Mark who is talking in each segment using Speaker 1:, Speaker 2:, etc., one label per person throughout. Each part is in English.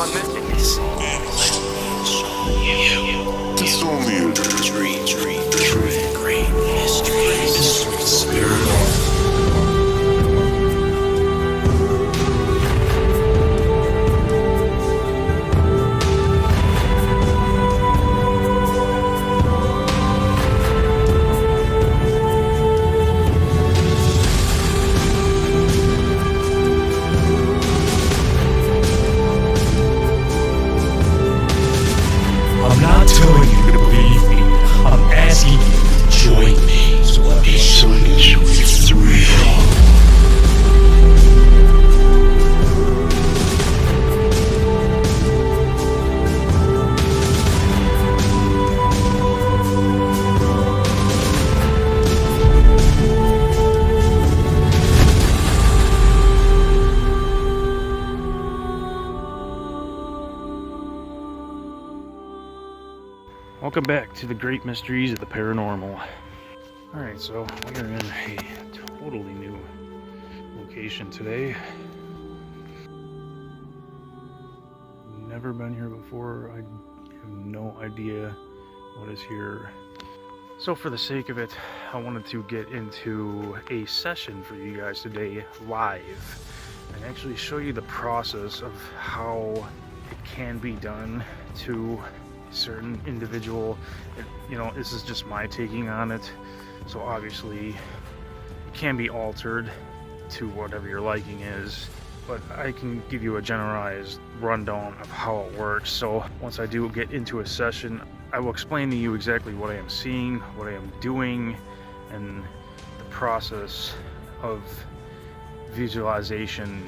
Speaker 1: on this.
Speaker 2: It's only a dream.
Speaker 1: Great mysteries.
Speaker 2: Spirit.
Speaker 3: I'm not telling you to believe me. I'm asking you to join me. So let me show you it's real.
Speaker 4: Welcome back to the great mysteries of the paranormal. Alright, so we are in a totally new location today. Never been here before. I have no idea what is here. So for the sake of it, I wanted to get into a session for you guys today live and actually show you the process of how it can be done to certain individual. This is just my taking on it, so obviously it can be altered to whatever your liking is, but I can give you a generalized rundown of how it works. So once I do get into a session, I will explain to you exactly what I am seeing, what I am doing, and the process of visualization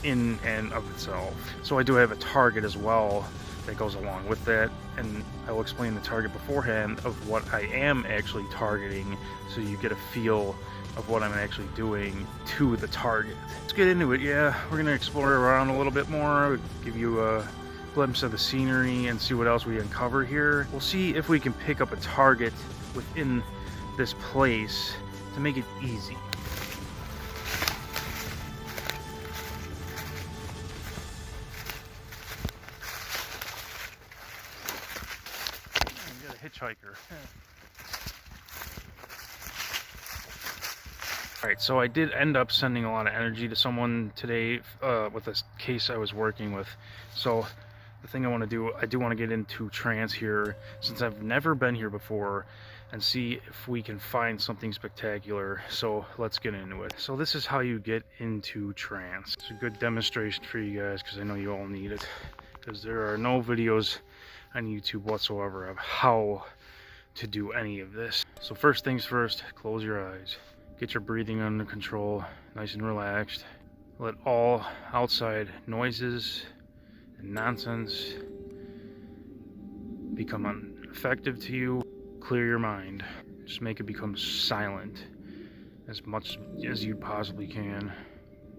Speaker 4: in and of itself. So I do have a target as well that goes along with that, and I will explain the target beforehand of what I am actually targeting, so you get a feel of what I'm actually doing to the target. Let's get into it. Yeah, we're gonna explore around a little bit more, give you a glimpse of the scenery and see what else we uncover here. We'll see if we can pick up a target within this place to make it easy. Hitchhiker. Alright, so I did end up sending a lot of energy to someone today with this case I was working with. So the thing I want to do, I do want to get into trance here, since I've never been here before, and see if we can find something spectacular. So let's get into it. So this is how you get into trance. It's a good demonstration for you guys, because I know you all need it, because there are no videos on YouTube whatsoever of how to do any of this. So first things first, close your eyes. Get your breathing under control, nice and relaxed. Let all outside noises and nonsense become ineffective to you. Clear your mind. Just make it become silent as much as you possibly can.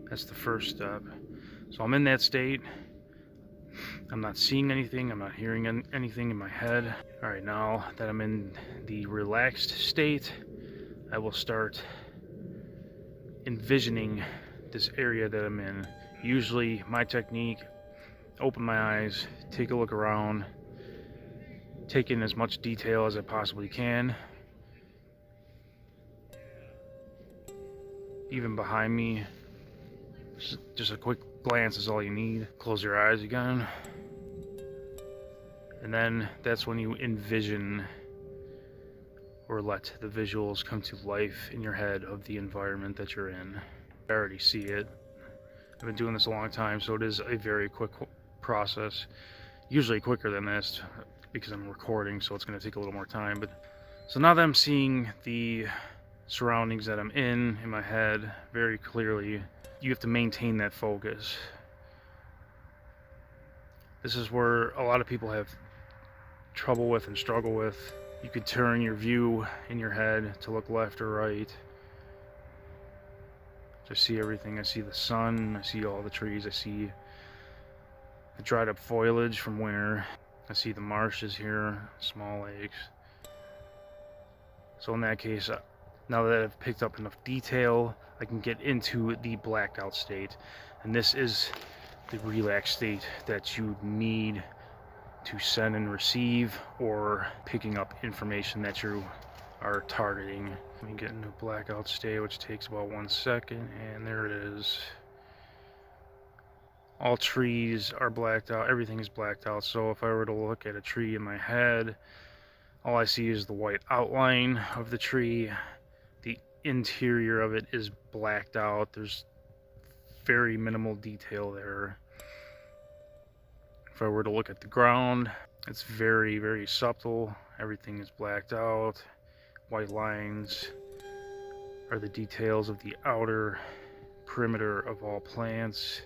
Speaker 4: That's the first step. So I'm in that state. I'm not seeing anything, I'm not hearing anything in my head. Alright, now that I'm in the relaxed state, I will start envisioning this area that I'm in. Usually my technique, open my eyes, take a look around, take in as much detail as I possibly can. Even behind me, just a quick glance is all you need. Close your eyes again. And then that's when you envision or let the visuals come to life in your head of the environment that you're in. I already see it. I've been doing this a long time, so it is a very quick process. Usually quicker than this because I'm recording, so it's going to take a little more time. But so now that I'm seeing the surroundings that I'm in my head very clearly, you have to maintain that focus. This is where a lot of people have trouble with and struggle with. You could turn your view in your head to look left or right. Just see everything. I see the sun, I see all the trees, I see the dried up foliage from winter. I see the marshes here, small lakes. So in that case, now that I've picked up enough detail, I can get into the blacked out state. And this is the relaxed state that you need to send and receive, or picking up information that you are targeting. Let me get into blackout state, which takes about 1 second, and there it is. All trees are blacked out, everything is blacked out. So if I were to look at a tree in my head, all I see is the white outline of the tree. The interior of it is blacked out. There's very minimal detail there. If I were to look at the ground, it's very, very subtle. Everything is blacked out. White lines are the details of the outer perimeter of all plants.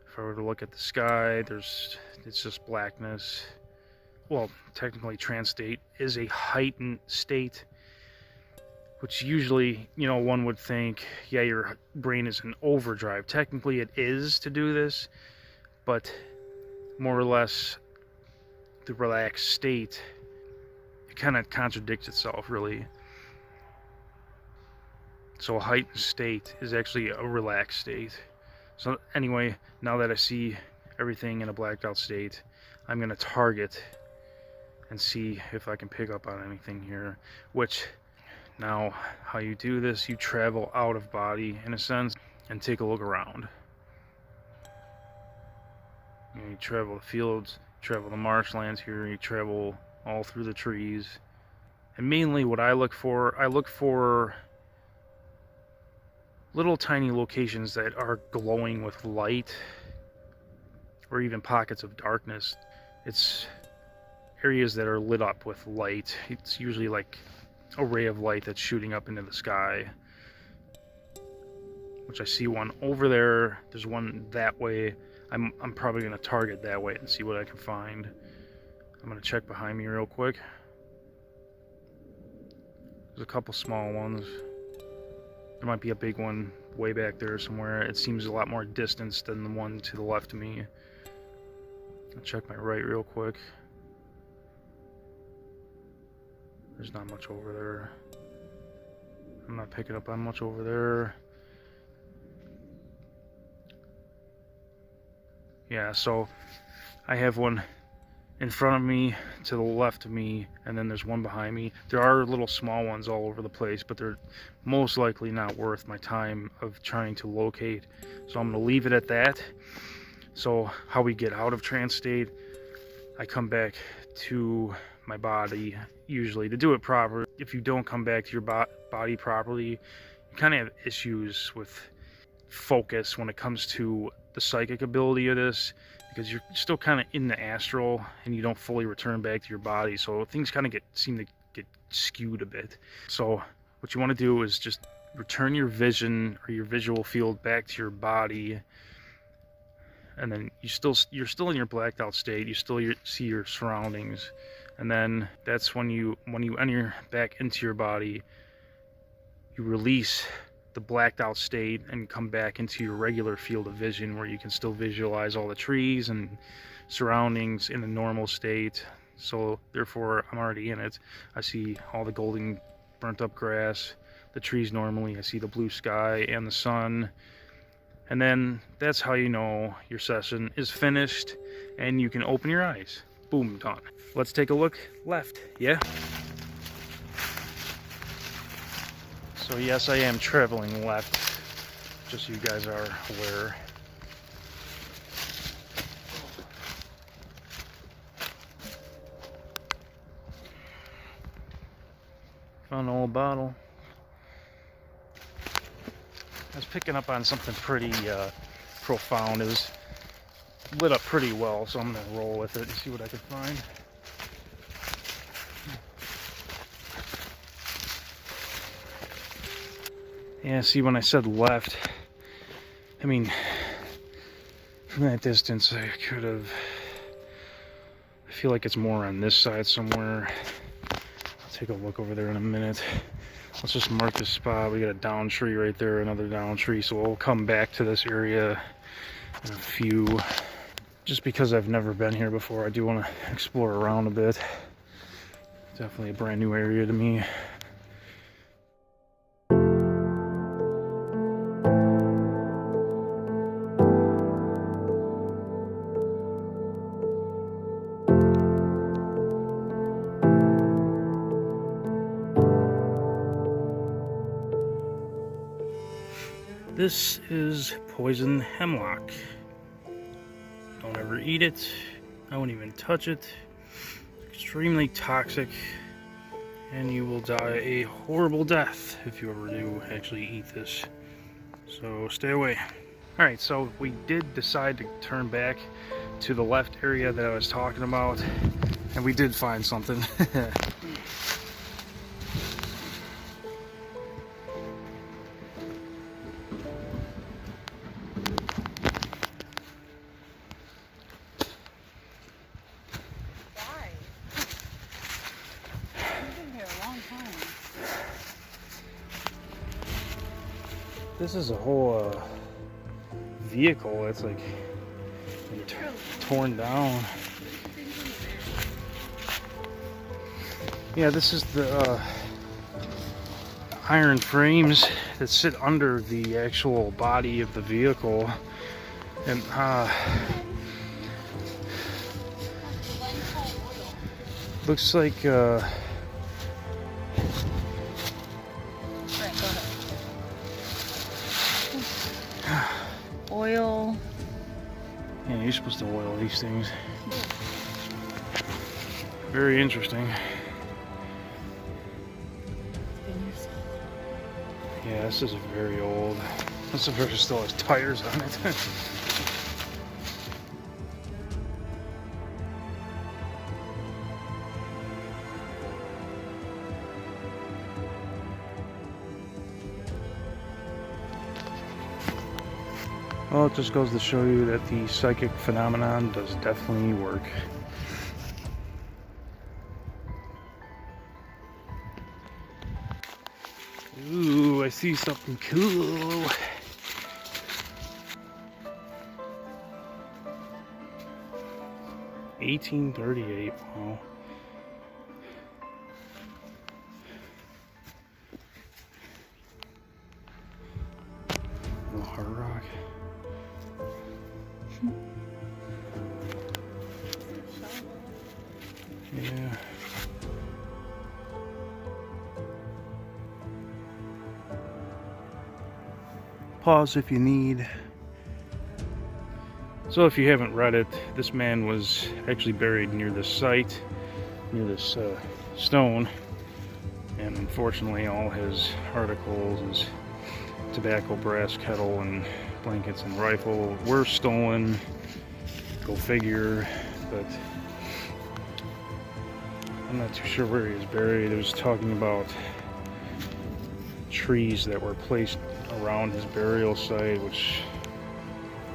Speaker 4: If I were to look at the sky, it's just blackness. Well, technically trance state is a heightened state, which usually, you know, one would think, yeah, your brain is in overdrive. Technically it is to do this, but more or less the relaxed state, it kind of contradicts itself, really. So a heightened state is actually a relaxed state. So anyway, now that I see everything in a blacked out state, I'm going to target and see if I can pick up on anything here. Which, now how you do this, you travel out of body in a sense and take a look around. You travel the fields, travel the marshlands here, you travel all through the trees. And mainly what I look for little tiny locations that are glowing with light, or even pockets of darkness. It's areas that are lit up with light. It's usually like a ray of light that's shooting up into the sky, which I see one over there. There's one that way. I'm probably going to target that way and see what I can find. I'm going to check behind me real quick. There's a couple small ones. There might be a big one way back there somewhere. It seems a lot more distance than the one to the left of me. I'll check my right real quick. There's not much over there. I'm not picking up on much over there. Yeah, so I have one in front of me, to the left of me, and then there's one behind me. There are little small ones all over the place, but they're most likely not worth my time of trying to locate. So I'm going to leave it at that. So how we get out of trance state, I come back to my body, usually, to do it proper. If you don't come back to your body properly, you kind of have issues with focus when it comes to the psychic ability of this, because you're still kind of in the astral and you don't fully return back to your body, so things kind of seem to get skewed a bit. So what you want to do is just return your vision or your visual field back to your body, and then you're still in your blacked out state. You still see your surroundings, and then that's when you enter back into your body, you release the blacked out state and come back into your regular field of vision, where you can still visualize all the trees and surroundings in a normal state. So therefore I'm already in it. I see all the golden burnt up grass, the trees normally, I see the blue sky and the sun, and then that's how you know your session is finished and you can open your eyes. Boom, done. Let's take a look left. Yeah. So yes, I am traveling left, just so you guys are aware. Found an old bottle. I was picking up on something pretty profound. It was lit up pretty well, so I'm going to roll with it and see what I can find. Yeah, see, when I said left, I mean, from that distance, I feel like it's more on this side somewhere. I'll take a look over there in a minute. Let's just mark this spot. We got a down tree right there, another down tree, so we'll come back to this area in a few. Just because I've never been here before, I do want to explore around a bit. Definitely a brand new area to me. This is poison hemlock. Don't ever eat it. I won't even touch it. Extremely toxic, and you will die a horrible death if you ever do actually eat this. So stay away. Alright, so we did decide to turn back to the left area that I was talking about, and we did find something. This is a whole vehicle that's like torn down. Yeah, this is the iron frames that sit under the actual body of the vehicle, and looks like
Speaker 5: oil.
Speaker 4: Yeah, you're supposed to oil these things. Very interesting. Yeah, this is very old. This is still has tires on it. Well, it just goes to show you that the psychic phenomenon does definitely work. Ooh, I see something cool. $1838. Wow. Little hard rock. Yeah. Pause if you need. So if you haven't read it, this man was actually buried near this site, near this stone, and unfortunately all his articles, his tobacco, brass kettle, and blankets and rifle were stolen. Go figure. But I'm not too sure where he was buried. It was talking about trees that were placed around his burial site, which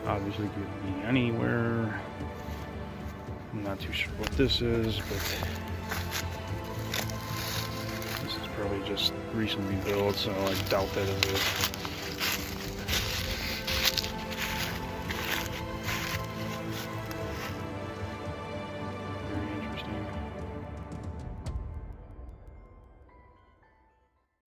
Speaker 4: obviously could be anywhere. I'm not too sure what this is, but this is probably just recently built, so I doubt that is it.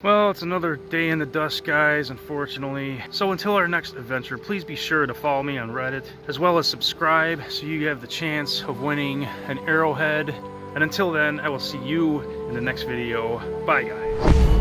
Speaker 4: Well, it's another day in the dust, guys, unfortunately. So until our next adventure, please be sure to follow me on Reddit, as well as subscribe so you have the chance of winning an arrowhead. And until then, I will see you in the next video. Bye, guys.